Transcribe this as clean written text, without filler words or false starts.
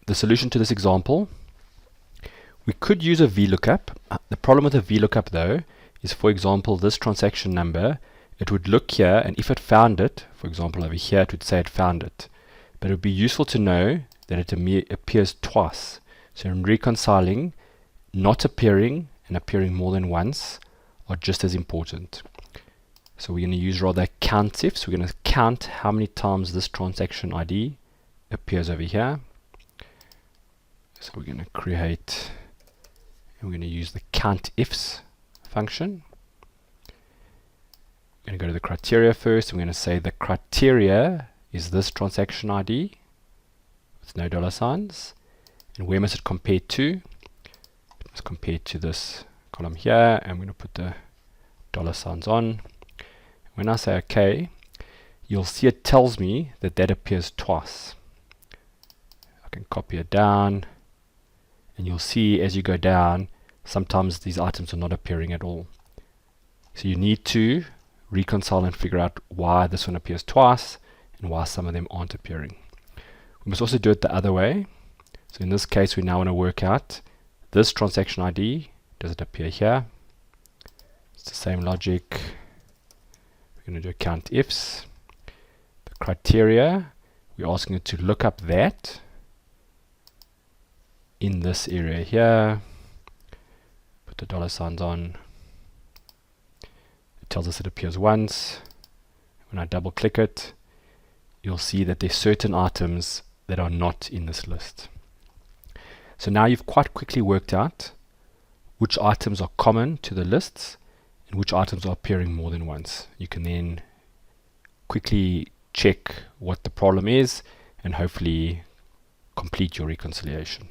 the solution to this example, we could use a VLOOKUP. The problem with a VLOOKUP though is, for example, this transaction number, it would look here, and if it found it, for example over here, it would say it found it. But it would be useful to know that it appears twice. So in reconciling, not appearing and appearing more than once are just as important. So we're going to use rather COUNTIF. So we're going to count how many times this transaction ID appears over here. So we're going to create, and we're going to use the COUNTIFs function. We're going to go to the criteria first. We're going to say the criteria is this transaction ID with no dollar signs. And where must it compare to? It must compare to this column here, and we're going to put the dollar signs on. When I say OK, you'll see it tells me that that appears twice. I can copy it down, and you'll see as you go down, sometimes these items are not appearing at all. So you need to reconcile and figure out why this one appears twice and why some of them aren't appearing. We must also do it the other way. So in this case, we now want to work out this transaction ID. Does it appear here? It's the same logic. We're going to do COUNTIFs. The criteria, we're asking it to look up that in this area here. Put the dollar signs on. It tells us it appears once. When I double click it, you'll see that there's certain items that are not in this list. So now you've quite quickly worked out which items are common to the lists and which items are appearing more than once. You can then quickly check what the problem is and hopefully complete your reconciliation.